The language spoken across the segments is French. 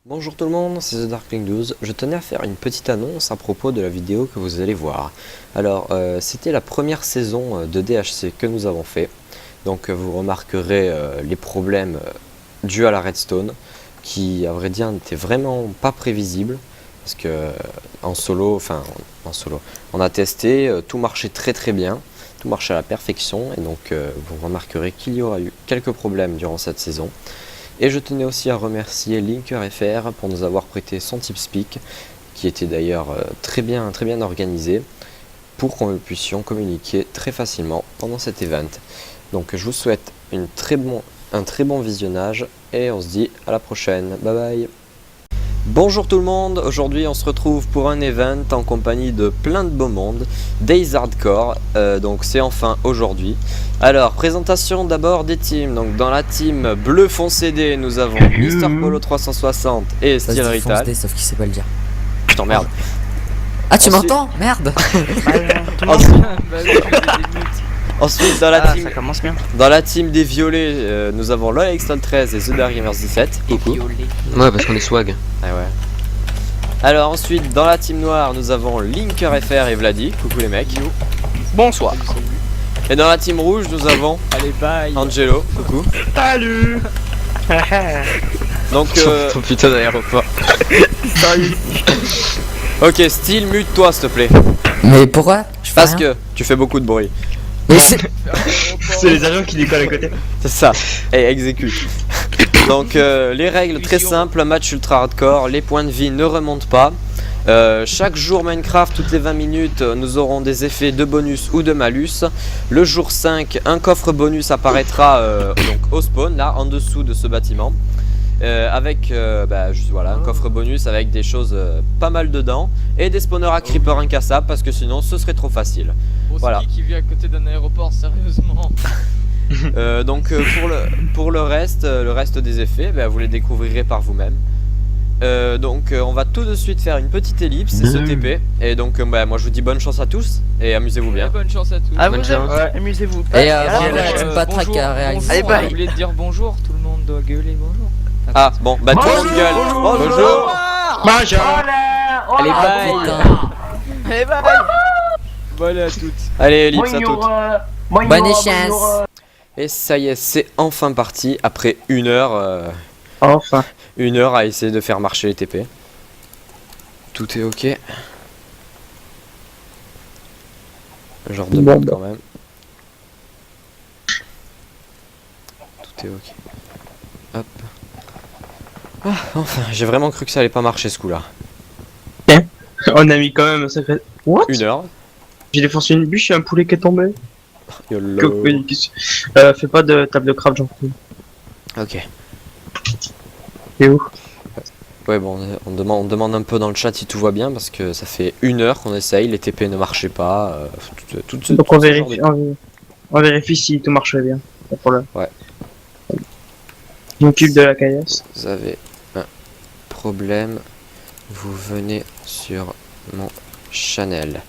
Bonjour tout le monde, c'est The Darkling 12. Je tenais à faire une petite annonce à propos de la vidéo que vous allez voir. Alors, c'était la première saison de DHC que nous avons fait. Donc vous remarquerez les problèmes dus à la redstone, qui à vrai dire n'étaient vraiment pas prévisibles. Parce que en solo, on a testé, tout marchait très bien, tout marchait à la perfection. Et donc vous remarquerez qu'il y aura eu quelques problèmes durant cette saison. Et je tenais aussi à remercier LinkerFR pour nous avoir prêté son TeamSpeak, qui était d'ailleurs très bien organisé, pour que nous puissions communiquer très facilement pendant cet event. Donc je vous souhaite un très bon visionnage et on se dit à la prochaine. Bye bye. Bonjour tout le monde, aujourd'hui on se retrouve pour un event en compagnie de plein de beaux mondes, Days Hardcore, donc c'est enfin aujourd'hui. Alors, présentation d'abord des teams. Donc dans la team bleu foncé D, nous avons Mister Polo 360 et Steel Rital. Sauf qu'il sait pas le dire. Je t'emmerde. Ah, tu Ensuite- m'entends? Merde. Ensuite Ça commence bien. dans la team des violets, nous avons LoyalXTOL 13 et The Dark Gamers 17. Coucou. Ouais, parce qu'on est swag. Ah ouais. Alors ensuite dans la team noire, nous avons LinkerFR et Vladi. Coucou les mecs. Bonsoir. Et dans la team rouge, nous avons Allez, bye. Angelo. Coucou. Salut. Donc Oh putain d'aéroport. ok, Steel, mute-toi s'il te plaît. Mais pourquoi? Je fais Parce rien. que tu fais beaucoup de bruit. Mais c'est. C'est les avions qui décollent à côté. C'est ça. Et exécute. Donc les règles très simples, match ultra hardcore, les points de vie ne remontent pas. Chaque jour Minecraft, toutes les 20 minutes, nous aurons des effets de bonus ou de malus. Le jour 5, un coffre bonus apparaîtra donc au spawn, là, en dessous de ce bâtiment. Avec juste, voilà, un coffre bonus avec des choses pas mal dedans. Et des spawners à creeper incassables, parce que sinon ce serait trop facile. Voilà. Qui vit à côté d'un aéroport, sérieusement. Pour le reste des effets, vous les découvrirez par vous-même. On va tout de suite faire une petite ellipse et se TP. Et donc moi je vous dis bonne chance à tous et amusez-vous bien. Bonne chance à tous. Ah, Bonne vous chance. amusez-vous. Et Bonjour, tu pas track à réaliser. Allez, bye. Vous voulez dire bonjour, tout le monde doit gueuler bonjour. Ah bon, bah tout le monde gueule. Bonjour. Allez, Ah, bye. putain. Allez, bye. Bonne à toutes. Allez ellipse à toutes. Bonne chance. Et ça y est, c'est enfin parti après une heure Enfin. à essayer de faire marcher les TP. Tout est ok. Genre de merde quand même. Tout est ok. Hop. Ah, enfin, j'ai vraiment cru que ça allait pas marcher ce coup-là. On a mis quand même un sacré. What? Une heure. J'ai défoncé une bûche et un poulet qui est tombé. YOLO. Fais pas de table de craft, j'en prie. Ok. C'est où? Ouais bon, on demande un peu dans le chat si tout va bien parce que ça fait une heure qu'on essaye, les TP ne marchaient pas. Donc on vérifie, on vérifie si tout marche bien. Pas de problème. Ouais. Je m'occupe de la caillasse. Vous avez un problème, vous venez sur mon channel.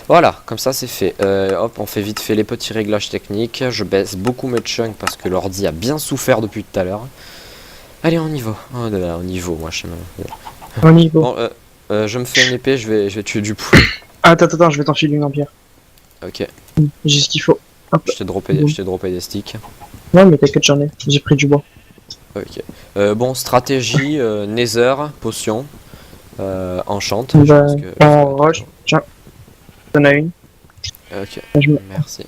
Voilà, comme ça c'est fait. Hop, on fait vite fait les petits réglages techniques. Je baisse beaucoup mes chunks parce que l'ordi a bien souffert depuis tout à l'heure. Allez, on y va. Oh là là, on y va, moi je sais même. On y va. Bon, je me fais une épée, je vais tuer du poulet. Attends, je vais t'enfiler une empire. Ok, J'ai ce qu'il faut. Hop. je t'ai droppé des sticks. Ouais, mais t'inquiète, j'en ai. J'ai pris du bois. Ok. Bon, stratégie, Nether, potion, enchant. je Bah, pense que- en roche. Tiens. T'en as une. Ok, Je, me- merci.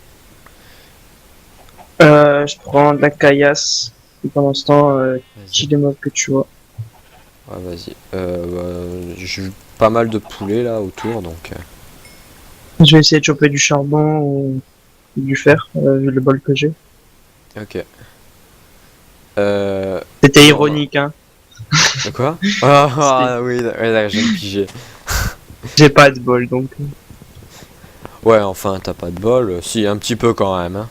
je prends de la caillasse. Et pendant ce temps, Vas-y. j'ai des mobs que tu vois. Ouais, vas-y. J'ai eu pas mal de poulets là autour, donc... Je vais essayer de choper du charbon ou du fer, vu le bol que j'ai. Ok. C'était ironique, hein. De quoi? Ah oui, ouais, j'ai pigé. J'ai pas de bol, donc. Ouais, enfin, t'as pas de bol. Si, un petit peu quand même. Hein.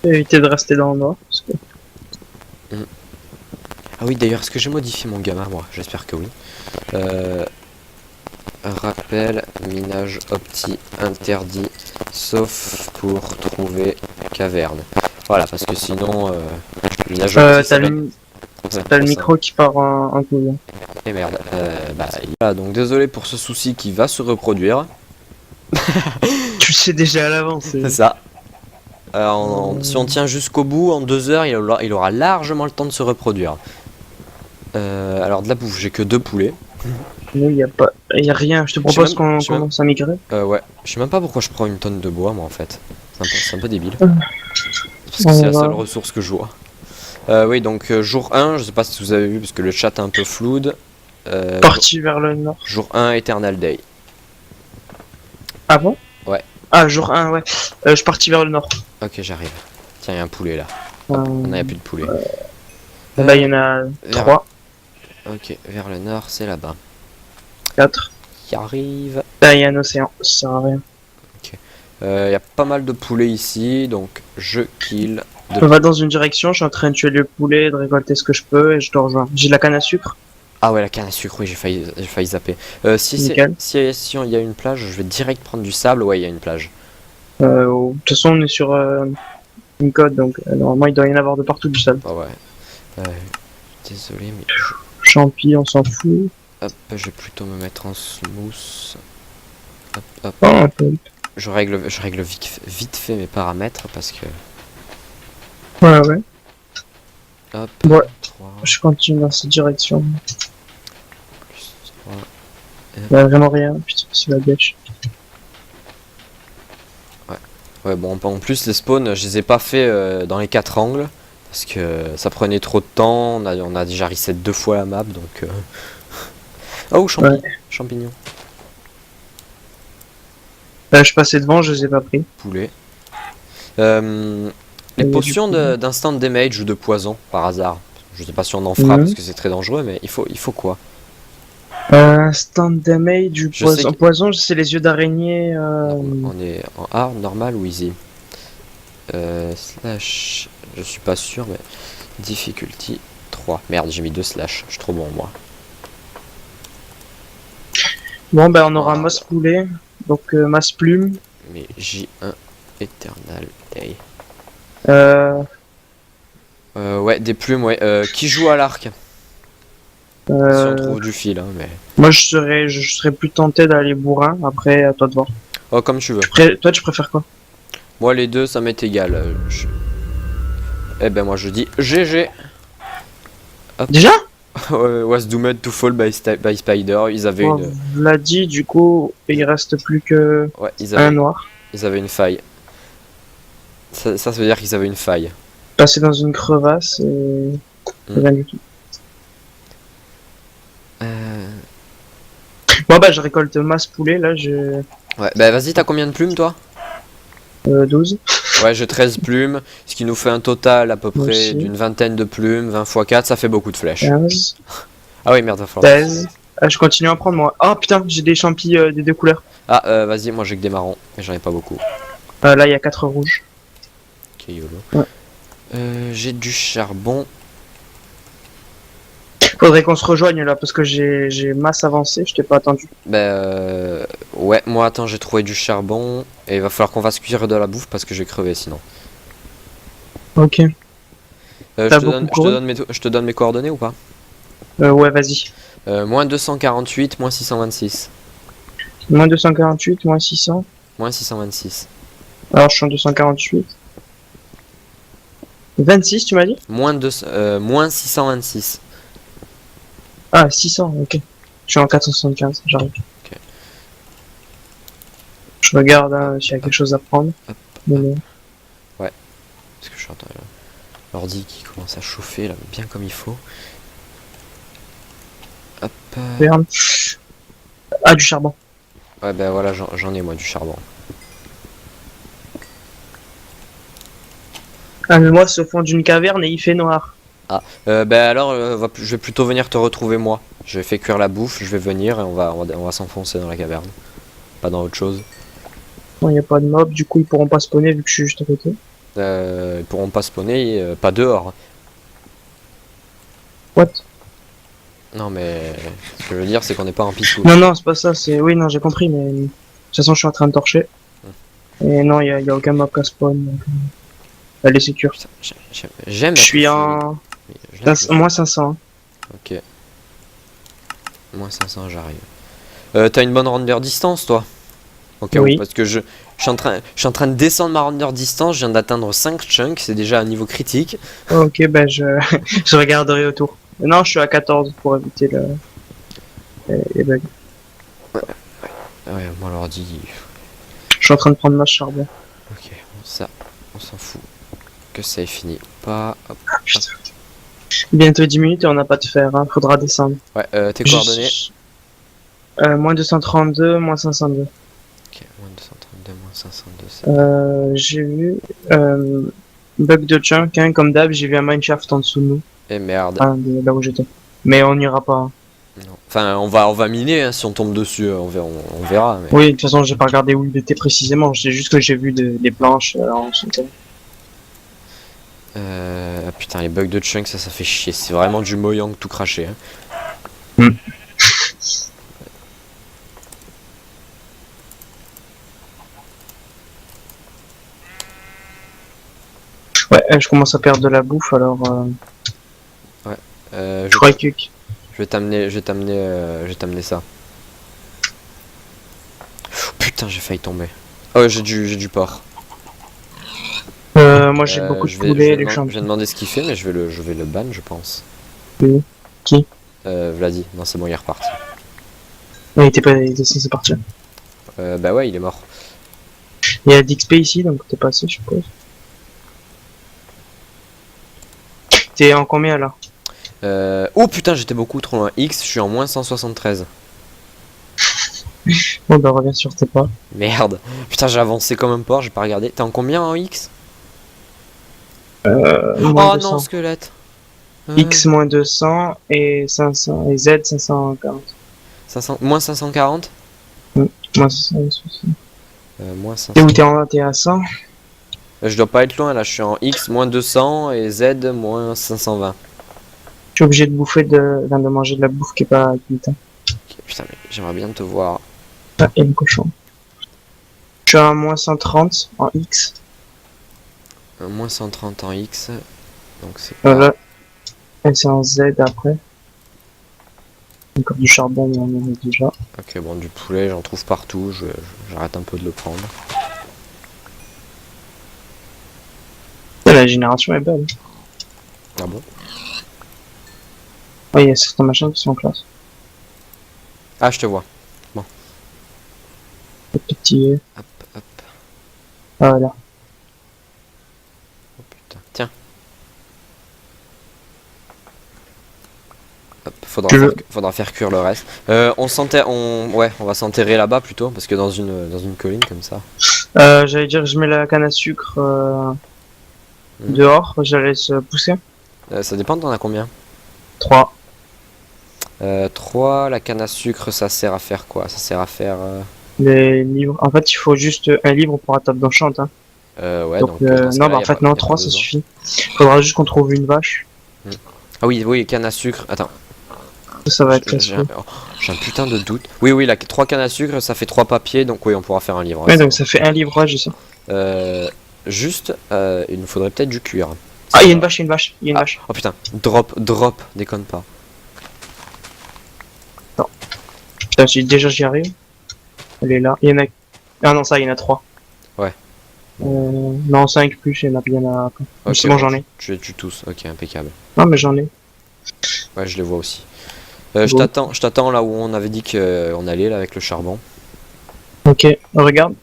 Éviter de rester dans le noir. Parce que... Ah oui, d'ailleurs, est-ce que j'ai modifié mon gamma, moi? J'espère que oui. Rappel, minage opti interdit, sauf pour trouver caverne. Voilà, parce que sinon, minage opti, ça va être- T'as le micro qui part en couille. Et merde. Voilà, donc désolé pour ce souci qui va se reproduire. Tu le sais déjà à l'avance. C'est ça. Si on tient jusqu'au bout, en 2 heures, il aura largement le temps de se reproduire. Alors de la bouffe, j'ai que 2 poulets. Non, y a rien. Je te propose qu'on commence à migrer. Ouais. Je sais même pas pourquoi je prends une tonne de bois, moi en fait. C'est un peu débile. Ah. Parce que c'est la seule ressource que je vois. Oui, donc jour 1, je sais pas si vous avez vu, parce que le chat est un peu floude. Parti vers le nord. Jour 1, Eternal Day. Ah bon? Ouais. Ah, jour 1, ouais. Je suis parti vers le nord. Ok, j'arrive. Tiens, il y a un poulet là. On n'a plus de poulet. Bah, il y en a 3. Ok, vers le nord, c'est là-bas. 4. Qui arrive. Là, il y a un océan. Ça sert à rien. Il y a pas mal de poulets ici, donc je kill. On va dans une direction, je suis en train de tuer le poulet, de récolter ce que je peux et je te rejoins. J'ai de la canne à sucre. Ah ouais, la canne à sucre, oui, j'ai failli zapper. Si il y a une plage, je vais direct prendre du sable. Ouais, il y a une plage. De toute façon, on est sur une côte, donc normalement, il doit y en avoir de partout du sable. Ah ouais. Désolé, mais Champi, on s'en fout. hop, je vais plutôt me mettre en smooth. Hop. Oh, un peu. Je règle vite fait mes paramètres parce que... Ouais. Hop, Ouais. 3, Je continue dans cette direction. plus 3... Il y a vraiment rien. Putain, c'est la gâche. Ouais, bon, en plus, les spawns, je les ai pas fait dans les 4 angles. Parce que ça prenait trop de temps. On a déjà reset 2 fois la map, donc... Oh, champignon. Je suis passé devant, je les ai pas pris. Poulet. Les potions d'instant damage ou de poison, par hasard. Je sais pas si on en fera parce que c'est très dangereux, mais il faut quoi? Instant damage du poison. Poison, c'est les yeux d'araignée. On est en hard, normal ou easy? Slash, je suis pas sûr, mais difficulty 3. Merde, j'ai mis 2 slash, je suis trop bon moi. Bon, ben on aura masse poulet, donc masse plume. Mais J1 Eternal Day. Ouais, des plumes, ouais. Qui joue à l'arc? Si on trouve du fil, hein, mais... Moi, je serais plus tenté d'aller bourrin. Après, à toi de voir. Oh, comme tu veux. Toi, tu préfères quoi? Moi, les deux, ça m'est égal. Eh ben, moi, je dis GG. Hop. Déjà? Was doomed to fall by spider. Ils avaient une... l'a dit, du coup, il reste plus que un noir. Ils avaient une faille. Ça veut dire qu'ils avaient une faille. Passer dans une crevasse et... rien du tout. Bon bah je récolte masse poulet là, Ouais, bah vas-y, t'as combien de plumes toi? 12. Ouais, j'ai 13 plumes, ce qui nous fait un total à peu près d'une vingtaine de plumes, 20 x 4, ça fait beaucoup de flèches. 15. Ah oui, merde, va falloir... 16. Ah, je continue à en prendre moi. Oh putain, j'ai des champis des 2 couleurs. Ah, vas-y, moi j'ai que des marrons, mais j'en ai pas beaucoup. Là, il y a 4 rouges. Ok, YOLO. Ouais. J'ai du charbon. Faudrait qu'on se rejoigne là, parce que j'ai masse avancée, je t'ai pas attendu. Bah ouais, moi attends, j'ai trouvé du charbon, et il va falloir qu'on fasse cuire de la bouffe parce que je vais crever sinon. Ok. Je te donne mes coordonnées ou pas? Ouais, vas-y. Moins 248, moins 626. Moins 248, moins 600. Moins 626. Alors je suis en 248. 26 tu m'as dit? Moins 626. Ah 600, ok. Je suis en 475, j'arrive. Ok. Je regarde hein, s'il y a quelque chose à prendre. Mais non. Ouais. Parce que je suis en l'ordi qui commence à chauffer là, bien comme il faut. Hop. Merde. Ah du charbon. Ouais bah voilà, j'en ai moi du charbon. Ah mais moi c'est au fond d'une caverne et il fait noir. Ah, bah alors je vais plutôt venir te retrouver moi. Je vais faire cuire la bouffe, je vais venir et on va s'enfoncer dans la caverne. Pas dans autre chose. Non, il n'y a pas de mob, du coup ils pourront pas spawner vu que je suis juste à côté. Ils pourront pas spawner, pas dehors. What? Non mais ce que je veux dire c'est qu'on n'est pas en pissou. Non c'est pas ça, c'est... Oui non j'ai compris mais... De toute façon je suis en train de torcher. Et non, il y a aucun mob qui spawn. Donc... Elle est sécure. J'aime. Je suis en... Mais je l'ai Moins 500. Ok. Moins 500, j'arrive. T'as une bonne render distance, toi? Ok, Oui. parce que je suis en train de descendre ma render distance, je viens d'atteindre 5 chunks, c'est déjà un niveau critique. Ok, bah je, je regarderai autour. Non, je suis à 14 pour éviter les bugs. Ouais, moi l'ordi. Je suis en train de prendre ma charbon. Ok, bon, ça, on s'en fout. Que ça est fini. Pas. Hop. Ah, putain. Bientôt 10 minutes et on n'a pas de fer, hein. Faudra descendre. Ouais, tes coordonnées. Moins 232, moins 502. Ok, moins 232, moins 502. C'est... J'ai vu bug de chunk, hein, comme d'hab, j'ai vu un mineshaft en dessous de nous, Et merde. là où j'étais. Mais on n'ira pas. Hein. Non. Enfin, on va miner hein, si on tombe dessus, on verra. Mais... Oui, de toute façon, j'ai pas regardé où il était précisément. C'est juste que j'ai vu des planches en dessous. Ah, putain, les bugs de chunk, ça fait chier. C'est vraiment du Mojang tout craché. Hein. Ouais, je commence à perdre de la bouffe, alors je crois que... je vais t'amener ça. Putain, j'ai failli tomber. Oh, j'ai du porc. moi j'ai beaucoup de Je poulet, les vais champignons. demander ce qu'il fait, mais je vais le ban, je pense. Qui? Vladi. Non, c'est bon, il est reparti. Il était censé partir. Bah ouais, il est mort. Il y a d'XP ici, donc t'es passé, je suppose. T'es en combien là? Oh putain, j'étais beaucoup trop loin. X, je suis en moins 173. Bon bah reviens sur tes pas. Merde. Putain, j'ai avancé comme un porc, j'ai pas regardé. T'es en combien en X? Moins Oh 200. non, squelette. X moins 200 et 500 et Z 540. 500, moins 540. Moins 560. Moins 500. T'es où? T'es à 100? Je dois pas être loin là, je suis en X moins 200 et Z moins 520. Je suis obligé de bouffer de manger de la bouffe qui est pas cuite. Hein. Okay, putain, mais j'aimerais bien te voir. Ah, et le cochon. Je suis à moins 130 en X. Moins 130 en X. Donc c'est pas... Voilà. Et c'est en Z après. Encore du charbon, mais on en a déjà. Ok, bon, du poulet, j'en trouve partout. J'arrête un peu de le prendre. La génération est belle. Ah bon? Ouais, il y a certains machins qui sont en classe. Ah, je te vois. Le petit. Hop, hop. Ah, voilà. Oh putain. Tiens. Hop, faudra faire cuire le reste. Ouais, on va s'enterrer là-bas plutôt, parce que dans une colline comme ça. J'allais dire, je mets la canne à sucre dehors, je la laisse pousser. Ça dépend, t'en as combien? 3. 3, la canne à sucre, ça sert à faire quoi? Ça sert à faire... Les livres. En fait, il faut juste un livre pour la table d'enchant. Hein. Ouais, donc, dans ce non, cas-là, bah en y a fait, pas- y non, a pas 3 ça besoin. suffit. Faudra juste qu'on trouve une vache. Ah oui, canne à sucre. Attends, Ça va être j'ai casse-cou. un putain de doute. Oui, 3 cannes à sucre, ça fait 3 papiers, donc oui, on pourra faire un livre. Ouais, donc ça fait un livrage ici. Juste, il nous faudrait peut-être du cuir. Ah, il y a une vache, il y a une vache, il y a une vache. Oh putain, drop, déconne pas. Putain, déjà j'y arrive. Elle est là. Il y en a. Ah non, ça, il y en a 3. Ouais. Non, 5 plus, il y en a bien à. Ok, C'est bon, j'en ai. Tu les tues tous, ok, impeccable. Non, mais j'en ai. Ouais, je les vois aussi. Je Bon. t'attends là où on avait dit qu'on allait, là, avec le charbon. Ok, regarde.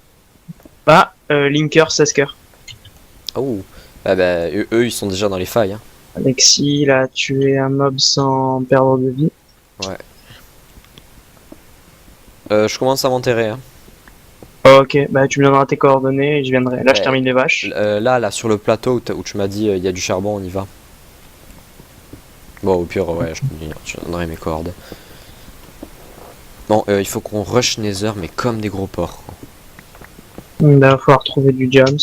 Ah, Linker, 16 cœurs. Oh, ah bah, eux, ils sont déjà dans les failles. Hein. Alexis, il a tué un mob sans perdre de vie. Je commence à m'enterrer. Hein. Ok, bah tu me donneras tes coordonnées et je viendrai. Là, je Ouais. termine les vaches. Là, sur le plateau où tu m'as dit il y a du charbon, on y va. Bon, au pire, ouais, je te donnerai mes cordes. Bon, il faut qu'on rush Nether, mais comme des gros porcs. Il va falloir trouver du Jams.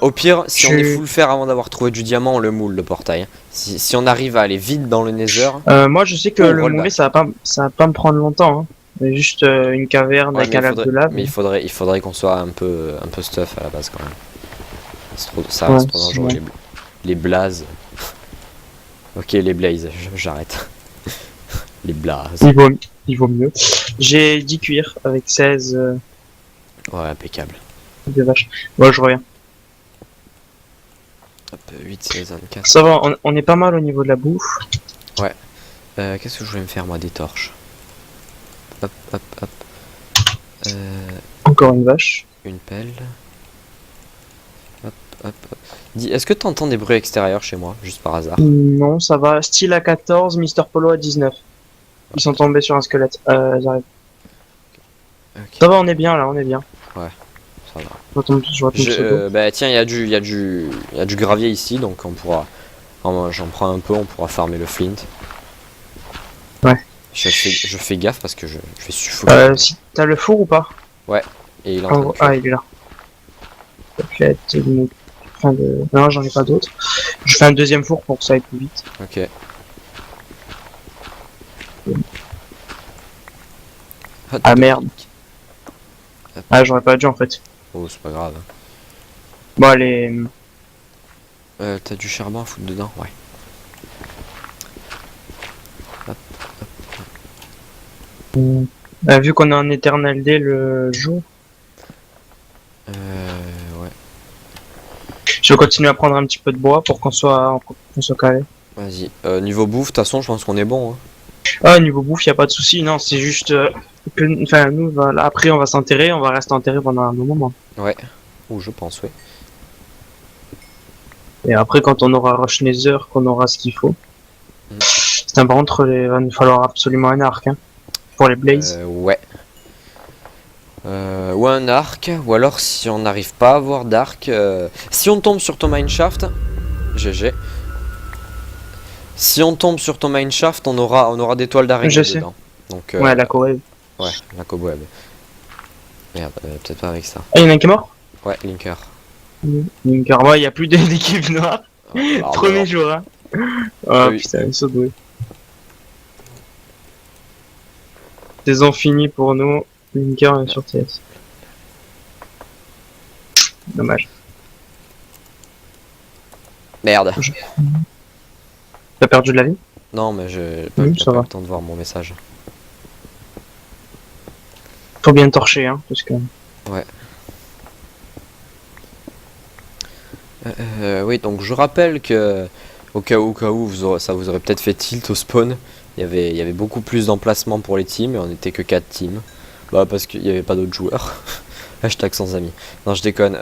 Au pire, si on Je- est full fer avant d'avoir trouvé du diamant, on le moule le portail. Hein. Si on arrive à aller vite dans le Nether, Moi, je sais que Oh, le rollback. mouler, ça va pas me prendre longtemps. Hein. C'est juste une caverne ouais, avec un lac de lave. mais il faudrait qu'on soit un peu stuff à la base quand même. Ça Ouais, reste trop dangereux c'est les les blazes. Ok, les blazes, j'arrête. Les blazes. Il vaut mieux. J'ai 10 cuirs avec 16 Ouais, impeccable. de vaches. Bon, je reviens. Hop, 8, 16, 24. Ça va, on est pas mal au niveau de la bouffe. Qu'est-ce que je voulais me faire moi? Des torches. Hop, hop, hop. Encore une vache. Une pelle. Hop, hop, hop. Dis, est-ce que tu entends des bruits extérieurs chez moi, juste par hasard? Non, ça va. Style à 14, Mister Polo à 19. Ils sont tombés sur un squelette. J'arrive. Ok, Ça va, on est bien là, on est bien. ça va. Je retombe sur le dos. Bah tiens, il y a du gravier ici, donc on pourra... J'en prends un peu, on pourra farmer le flint. Ouais. Je fais gaffe parce que je vais suffoquer. Si t'as le four ou pas? Et il est en train de cuire. Ah, il est là. Peut-être Non, j'en ai pas d'autres. Je fais un deuxième four pour que ça aille plus vite. Ok. Ah merde. Ah, j'aurais pas dû en fait. Oh, c'est pas grave. Bon, allez. T'as du charbon à foutre dedans? Ouais. Vu qu'on est en éternel dès le jour, Ouais. je vais continuer à prendre un petit peu de bois pour qu'on soit calé. Vas-y. Niveau bouffe, de toute façon, je pense qu'on est bon. Hein. Ah, niveau bouffe, y a pas de souci. Non, c'est juste que, enfin, nous, voilà, après, on va s'enterrer, on va rester enterré pendant un bon moment. Ouais. Ou je pense, oui. Et après, quand on aura Rush Nether, qu'on aura ce qu'il faut. C'est un par contre, il va nous falloir absolument un arc, hein, pour les blazes. Ouais. Ou un arc, ou alors si on n'arrive pas à avoir d'arc, si on tombe sur ton mineshaft, GG. Si on tombe sur ton mineshaft, on aura des toiles d'araignée Je sais. dedans. Donc, Ouais, la cobweb. ouais, la cobweb. Merde, peut-être pas avec ça. Ah, y'en a un qui est mort? Ouais, Linker. Car moi, il y a plus d'équipe noire. Alors, Premier jour, hein. Oh Oui. putain, ils sont doués. Saison finie pour nous. Linker est sur TS. Dommage. Merde. T'as perdu de la vie? Non, mais j'ai Ça pas va. le temps de voir mon message. Faut bien torcher, hein, parce que... Oui, donc je rappelle que au cas où ça vous aurait peut-être fait tilt au spawn, il y avait beaucoup plus d'emplacements pour les teams et on était que 4 teams. Bah parce qu'il n'y avait pas d'autres joueurs. Hashtag sans amis. Non, je déconne.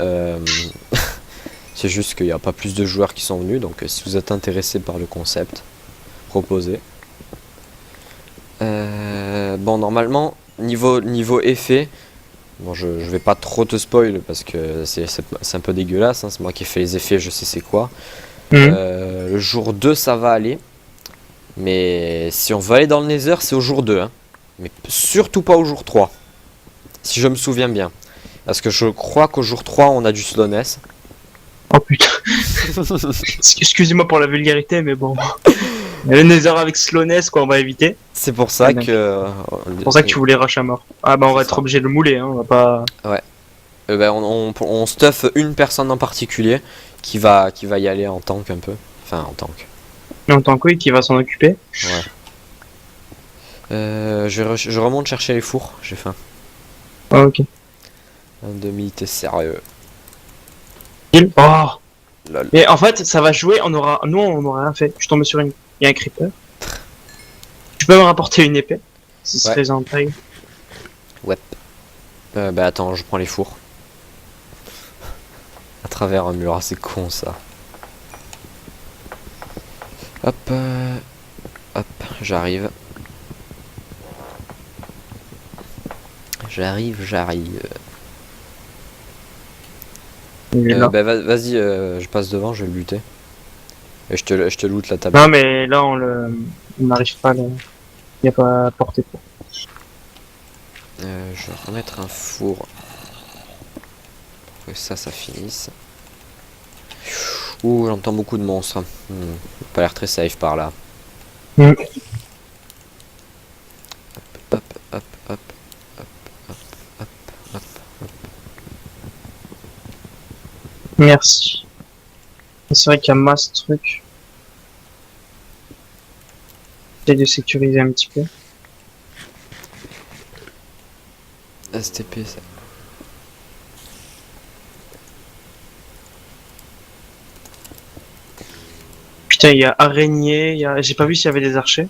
C'est juste qu'il n'y a pas plus de joueurs qui sont venus, donc si vous êtes intéressé par le concept, proposez. Bon, normalement, niveau effet, bon, je vais pas trop te spoil parce que c'est un peu dégueulasse, hein, c'est moi qui ai fait les effets, je sais c'est quoi. Le jour 2 ça va aller, mais si on veut aller dans le Nether c'est au jour 2, hein. Mais surtout pas au jour 3, si je me souviens bien. Parce que je crois qu'au jour 3 on a du slowness. Oh putain. Excusez-moi pour la vulgarité, mais bon. Le Nether avec slowness, quoi, on va éviter. C'est pour ça que... C'est pour ça que tu voulais rush à mort. Ah bah on va C'est être ça. obligé de le mouler, hein, on va pas... Ben, on stuff une personne en particulier qui va y aller en tank un peu. Enfin en tank. En tant que oui, qui va s'en occuper. Ouais. Je remonte chercher les fours, j'ai faim. Ah ok. Un demi, t'es sérieux? Oh. Lol. Mais en fait, ça va jouer, nous on aura rien fait. Je suis tombé sur il y a un creeper. Tu peux me rapporter une épée? Ce serait en taille. Ouais. Bah attends, je prends les fours. À travers un mur, ah, c'est con ça. Hop, hop, j'arrive. J'arrive. Il est là. Bah vas-y, je passe devant, je vais le buter. Et je te loot la table. Non mais là on n'arrive pas là. Il n'y a pas à portée pour. Je vais remettre un four. Pour que ça finisse. Ouh, j'entends beaucoup de monstres. Pas l'air très safe par là. Mm. Hop, hop, hop, hop, hop, hop, hop, hop. Merci. C'est vrai qu'il y a masse truc. J'essaie de sécuriser un petit peu. STP, ça. Putain, il y a araignée, j'ai pas vu s'il y avait des archers.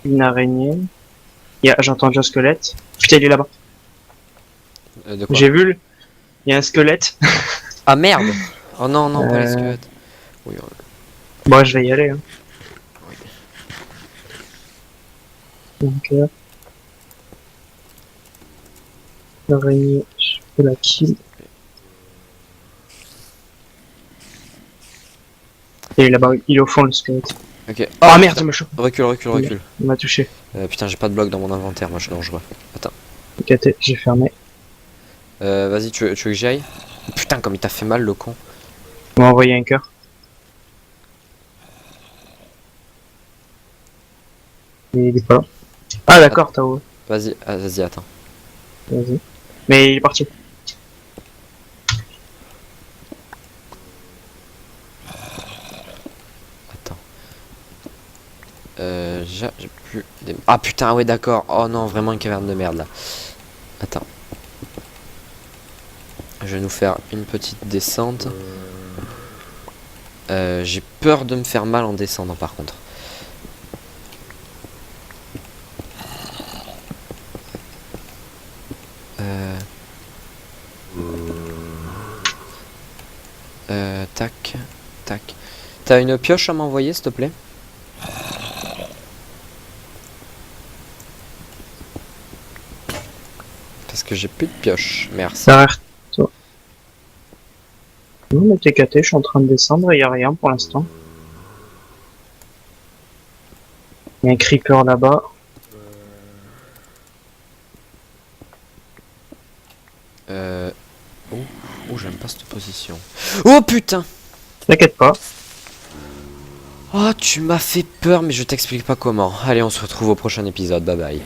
Une araignée. J'ai entendu un squelette. Putain, il est là-bas. De quoi? J'ai vu, il y a un squelette. Ah merde! Oh non, non, pas les Euh. squelettes. Oui, Bon, je vais y aller. Hein. Donc, l'araignée, je peux la kill. Il est là-bas, il est au fond le squelette. ok. Oh, Oh merde, il m'a chopé. Recule, recule, recule. Il m'a touché. Putain, j'ai pas de bloc dans mon inventaire, moi je suis dangereux. Attends. Ok, j'ai fermé. Vas-y, tu veux que j'y aille? Putain, comme il t'a fait mal le con. Il m'a envoyé un cœur. Il est pas là. Ah d'accord, t'as où? Vas-y, vas-y, attends. Vas-y. Mais il est parti. Attends. J'ai plus des... Ah putain, ouais d'accord. Oh non, vraiment une caverne de merde là. Attends. Je vais nous faire une petite descente. J'ai peur de me faire mal en descendant par contre. Tac, tac. T'as une pioche à m'envoyer s'il te plaît? Parce que j'ai plus de pioche, merci. Derrière toi. Non mais t'es caté, je suis en train de descendre et y a rien pour l'instant. Il y a un creeper là-bas. Oh, j'aime pas cette position. Oh putain! T'inquiète pas. Oh, tu m'as fait peur, mais je t'explique pas comment. Allez, on se retrouve au prochain épisode. Bye bye.